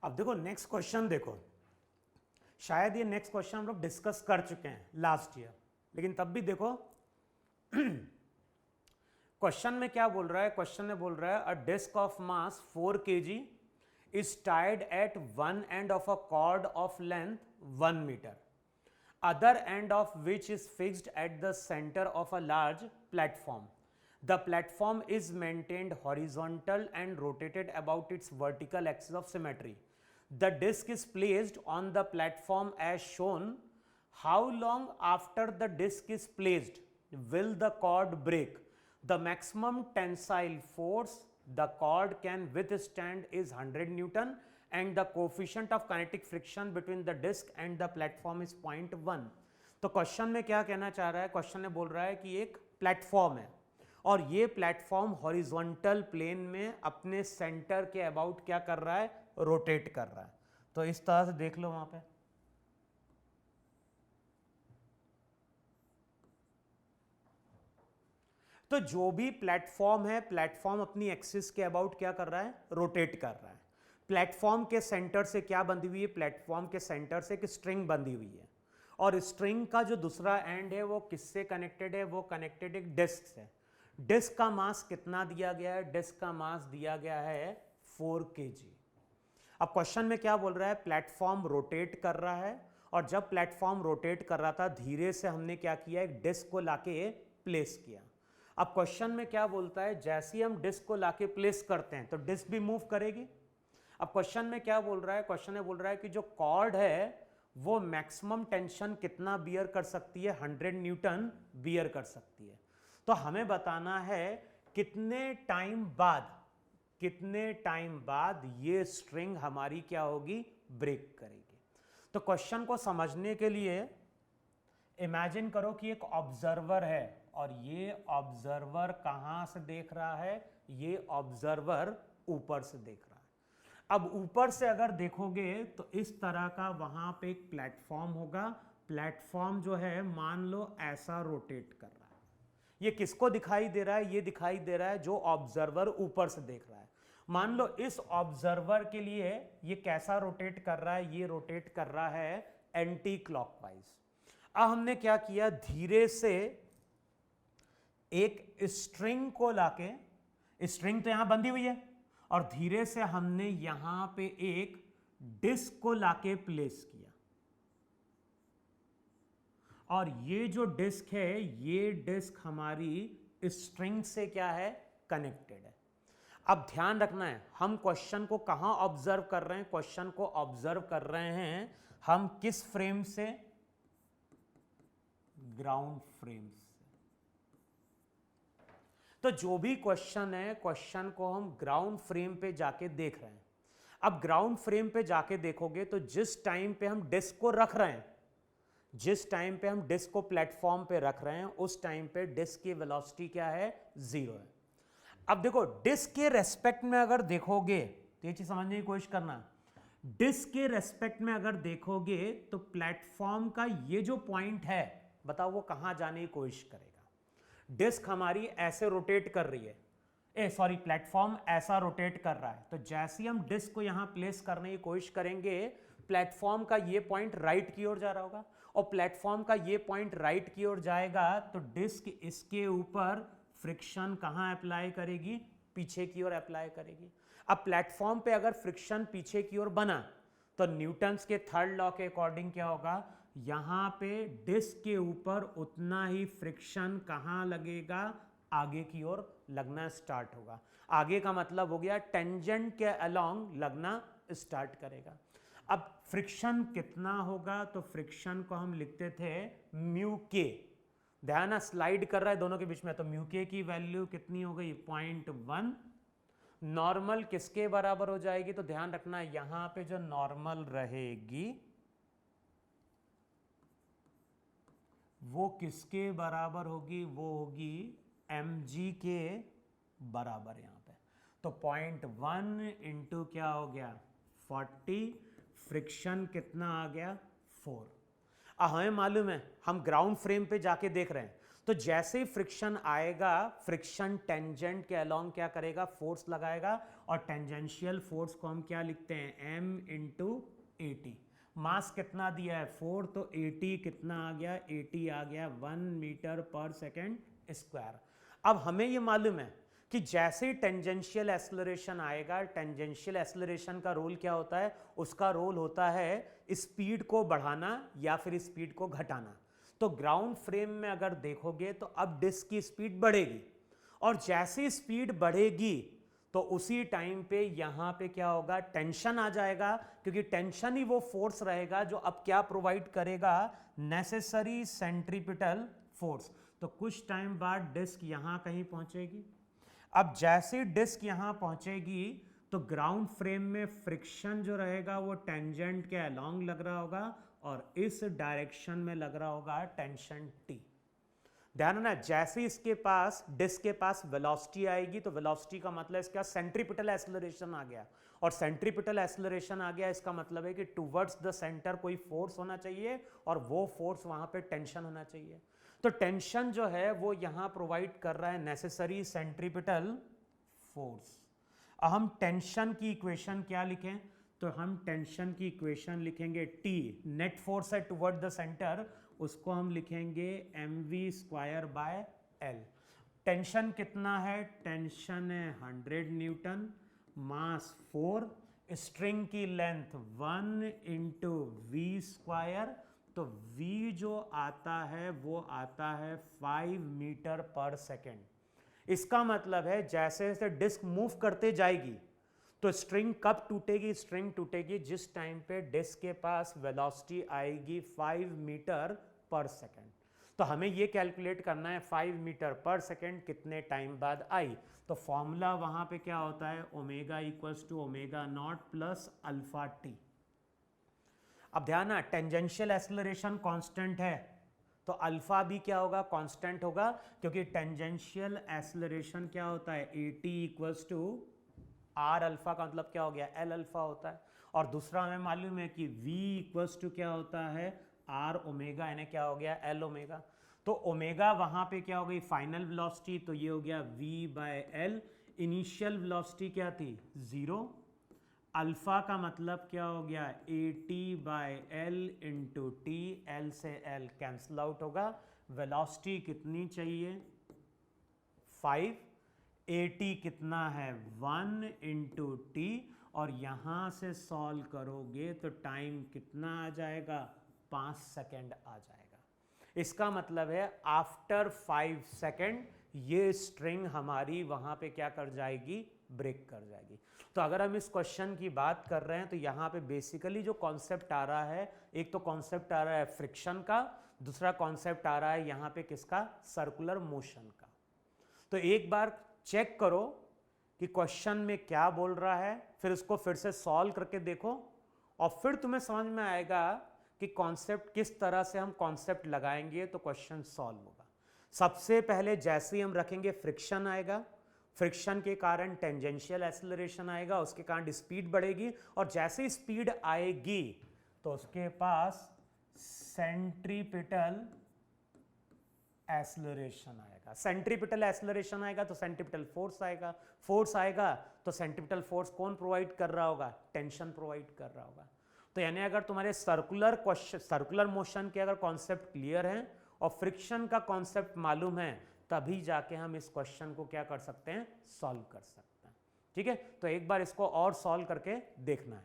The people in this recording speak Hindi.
अब देखो नेक्स्ट क्वेश्चन देखो, शायद ये नेक्स्ट क्वेश्चन हम लोग डिस्कस कर चुके हैं लास्ट ईयर, लेकिन तब भी देखो क्वेश्चन में क्या बोल रहा है। क्वेश्चन में बोल रहा है a disc of mass 4 kg is tied at one end of a cord of length 1 meter, other end of which is fixed at the center of a large platform. The platform is maintained horizontal and rotated about its vertical axis of symmetry. The disc is placed on the platform as shown. How long after the disc is placed will the cord break? The maximum tensile force the cord can withstand is 100 Newton and the coefficient of kinetic friction between the disc and the platform is 0.1. तो क्वेश्चन में क्या कहना चाह रहा है, क्वेश्चन में बोल रहा है कि एक प्लेटफॉर्म है और ये प्लेटफॉर्म हॉरिजॉन्टल प्लेन में अपने सेंटर के अबाउट क्या कर रहा है, रोटेट कर रहा है। तो इस तरह से देख लो वहां पे, तो जो भी प्लेटफॉर्म है, प्लेटफॉर्म अपनी एक्सिस के अबाउट क्या कर रहा है, रोटेट कर रहा है। प्लेटफॉर्म के सेंटर से क्या बंधी हुई है, प्लेटफॉर्म के सेंटर से एक स्ट्रिंग बंधी हुई है और स्ट्रिंग का जो दूसरा एंड है वो किससे कनेक्टेड है, वो कनेक्टेड एक डिस्क से। डिस्क का मास कितना दिया गया है, डिस्क का मास दिया गया है 4 kg। अब क्वेश्चन में क्या बोल रहा है, प्लेटफॉर्म रोटेट कर रहा है और जब प्लेटफॉर्म रोटेट कर रहा था धीरे से हमने क्या किया, एक डिस्क को लाके प्लेस किया। अब क्वेश्चन में क्या बोलता है, जैसे ही हम डिस्क को लाके प्लेस करते हैं तो डिस्क भी मूव करेगी। अब क्वेश्चन में क्या बोल रहा है, क्वेश्चन में बोल रहा है कि जो कॉर्ड है वो मैक्सिमम टेंशन कितना बियर कर सकती है, 100 न्यूटन बियर कर सकती है। तो हमें बताना है कितने टाइम बाद ये स्ट्रिंग हमारी क्या होगी, ब्रेक करेगी। तो क्वेश्चन को समझने के लिए इमेजिन करो कि एक ऑब्जर्वर है और ये ऑब्जर्वर कहां से देख रहा है, ये ऑब्जर्वर ऊपर से देख रहा है। अब ऊपर से अगर देखोगे तो इस तरह का वहां पे एक प्लेटफॉर्म होगा। प्लेटफॉर्म जो है मान लो ऐसा रोटेट कर रहा है। ये किसको दिखाई दे रहा है, ये दिखाई दे रहा है जो ऑब्जर्वर ऊपर से देख रहा है। मान लो इस ऑब्जर्वर के लिए ये कैसा रोटेट कर रहा है, ये रोटेट कर रहा है एंटी क्लॉकवाइज। अब हमने क्या किया, धीरे से एक स्ट्रिंग को लाके, स्ट्रिंग तो यहां बंधी हुई है और धीरे से हमने यहां पे एक डिस्क को लाके प्लेस किया और ये जो डिस्क है, ये डिस्क हमारी स्ट्रिंग से क्या है, कनेक्टेड है। अब ध्यान रखना है हम क्वेश्चन को कहां ऑब्जर्व कर रहे हैं, क्वेश्चन को ऑब्जर्व कर रहे हैं हम किस फ्रेम से, ग्राउंड फ्रेम से। तो जो भी क्वेश्चन है, क्वेश्चन को हम ग्राउंड फ्रेम पे जाके देख रहे हैं। अब ग्राउंड फ्रेम पे जाके देखोगे तो जिस टाइम पे हम डिस्क को रख रहे हैं, जिस टाइम पे हम डिस्क को प्लेटफॉर्म पे रख रहे हैं उस टाइम पे डिस्क की वेलोसिटी क्या है, 0 है। अब देखो डिस्क के रेस्पेक्ट में अगर देखोगे तो ये चीज समझने की कोशिश करना, डिस्क के रेस्पेक्ट में अगर देखोगे तो प्लेटफॉर्म का ये जो पॉइंट है, बताओ वो कहां जाने की कोशिश करेगा। डिस्क हमारी ऐसे रोटेट कर रही है, प्लेटफॉर्म ऐसा रोटेट कर रहा है। तो जैसे ही हम डिस्क को यहां प्लेस करने की कोशिश करेंगे, प्लेटफॉर्म का ये पॉइंट राइट की ओर जा रहा होगा और प्लेटफॉर्म का ये पॉइंट राइट की ओर जाएगा तो डिस्क इसके ऊपर फ्रिक्शन कहां अप्लाई करेगी, पीछे की ओर अप्लाई करेगी। अब प्लेटफॉर्म पे अगर फ्रिक्शन पीछे की ओर बना तो न्यूटन्स के थर्ड लॉ के अकॉर्डिंग क्या होगा, यहां पे डिस्क के ऊपर उतना ही फ्रिक्शन कहां लगेगा, आगे की ओर लगना स्टार्ट होगा। आगे का मतलब हो गया टेंजेंट के अलोंग लगना स्टार्ट करेगा। अब फ्रिक्शन कितना होगा, तो फ्रिक्शन को हम लिखते थे म्यू के। ध्यान स्लाइड कर रहा है दोनों के बीच में, तो म्यू के की वैल्यू कितनी हो गई, 0.1। नॉर्मल किसके बराबर हो जाएगी, तो ध्यान रखना यहां पे जो नॉर्मल रहेगी वो किसके बराबर होगी, वो होगी mg के बराबर यहां पे। तो 0.1 इंटू क्या हो गया 40, फ्रिक्शन कितना आ गया 4। हमें मालूम है हम ग्राउंड फ्रेम पे जाके देख रहे हैं तो जैसे ही फ्रिक्शन आएगा, फ्रिक्शन टेंजेंट के अलोंग क्या करेगा, फोर्स लगाएगा, और टेंजेंशियल फोर्स को हम क्या लिखते हैं, m इंटू ए टी। मास कितना दिया है 4, तो 80 कितना आ गया, 80 आ गया 1 मीटर पर सेकेंड स्क्वायर। अब हमें ये मालूम है कि जैसे ही टेंजेंशियल एक्सेलरेशन आएगा, टेंजेंशियल एक्सेलरेशन का रोल क्या होता है, उसका रोल होता है स्पीड को बढ़ाना या फिर स्पीड को घटाना। तो ग्राउंड फ्रेम में अगर देखोगे तो अब डिस्क की स्पीड बढ़ेगी, और जैसे स्पीड बढ़ेगी तो उसी टाइम पे यहां पे क्या होगा, टेंशन आ जाएगा, क्योंकि टेंशन ही वो फोर्स रहेगा जो अब क्या प्रोवाइड करेगा, नेसेसरी सेंट्रीपिटल फोर्स। तो कुछ टाइम बाद डिस्क यहां कहीं पहुंचेगी। अब जैसे डिस्क यहां पहुंचेगी तो ग्राउंड फ्रेम में फ्रिक्शन जो रहेगा वो टेंजेंट के अलोंग लग रहा होगा, और इस डायरेक्शन में लग रहा होगा टेंशन टी। ध्यान रखना, जैसे इसके पास डिस्क के पास वेलोसिटी आएगी, तो वेलोसिटी का मतलब इसका सेंट्रीपिटल एक्सेलरेशन आ गया, और सेंट्रीपिटल एक्सेलरेशन आ गया इसका मतलब है कि टुवर्ड्स द सेंटर कोई फोर्स होना चाहिए, और वो फोर्स वहां पे टेंशन होना चाहिए। तो टेंशन जो है वो यहां प्रोवाइड कर रहा है नेसेसरी सेंट्रीपिटल फोर्स। अब हम टेंशन की इक्वेशन क्या लिखें, तो हम टेंशन की इक्वेशन लिखेंगे T, नेट फोर्स है टुवर्ड द सेंटर, उसको हम लिखेंगे mv square by L। Tension कितना है, टेंशन है 100 न्यूटन, मास 4, स्ट्रिंग की लेंथ 1 इंटू वी स्क्वायर, तो v जो आता है वो आता है 5 मीटर पर सेकेंड। इसका मतलब है जैसे जैसे डिस्क मूव करते जाएगी तो स्ट्रिंग कब टूटेगी, स्ट्रिंग टूटेगी जिस टाइम पे डिस्क के पास वेलोसिटी आएगी 5 मीटर पर सेकेंड। तो हमें ये कैलकुलेट करना है 5 मीटर पर सेकेंड कितने टाइम बाद आई। तो फॉर्मूला वहां पे क्या होता है, omega equals to omega not plus alpha T. अब ध्यान है, टेंजेंशियल एक्सेलरेशन कांस्टेंट है, तो अल्फा भी क्या होगा, कांस्टेंट होगा, क्योंकि टेंजेंशियल एक्सेलरेशन क्या होता है, AT equals to R alpha, का मतलब क्या हो गया, L अल्फा होता है। और दूसरा हमें मालूम है कि V इक्वल्स टू क्या होता है, R ओमेगा, यानी क्या हो गया, L ओमेगा। तो ओमेगा वहां पे क्या हो गई, फाइनल वेलोसिटी, तो ये हो गया V by L। Initial velocity क्या थी, 0। अल्फा का मतलब क्या हो गया, AT by L into T, L से L कैंसिल आउट होगा। वेलोसिटी कितनी चाहिए, 5, AT कितना है 1 इंटू टी, और यहां से सॉल्व करोगे तो टाइम कितना आ जाएगा, 5 सेकेंड आ जाएगा। इसका मतलब है आफ्टर 5 सेकेंड ये स्ट्रिंग हमारी वहां पे क्या कर जाएगी, ब्रेक कर जाएगी। तो अगर हम इस क्वेश्चन की बात कर रहे हैं तो यहाँ पे बेसिकली जो कॉन्सेप्ट आ रहा है, एक तो कॉन्सेप्ट आ रहा है फ्रिक्शन का, दूसरा कॉन्सेप्ट आ रहा है यहाँ पे किसका, सर्कुलर मोशन का। तो एक बार चेक करो कि क्वेश्चन में क्या बोल रहा है, फिर उसको फिर से सॉल्व करके देखो, और फिर तुम्हें समझ में आएगा कि कॉन्सेप्ट किस तरह से हम कॉन्सेप्ट लगाएंगे तो क्वेश्चन सॉल्व होगा। सबसे पहले जैसे ही हम रखेंगे फ्रिक्शन आएगा, फ्रिक्शन के कारण टेंजेंशियल एक्सेलरेशन आएगा, उसके कारण स्पीड बढ़ेगी, और जैसे स्पीड आएगी तो उसके पास सेंट्रीपिटल एक्सेलरेशन आएगा। सेंट्रीपिटल एक्सेलरेशन आएगा तो सेंट्रीपिटल फोर्स आएगा, फोर्स आएगा तो सेंट्रीपिटल फोर्स कौन प्रोवाइड कर रहा होगा, टेंशन प्रोवाइड कर रहा होगा। तो यानी अगर तुम्हारे सर्कुलर मोशन के अगर कॉन्सेप्ट क्लियर हैं और फ्रिक्शन का कॉन्सेप्ट मालूम है, तभी जाके हम इस क्वेश्चन को क्या कर सकते हैं, सॉल्व कर सकते हैं। ठीक है, तो एक बार इसको और सॉल्व करके देखना है।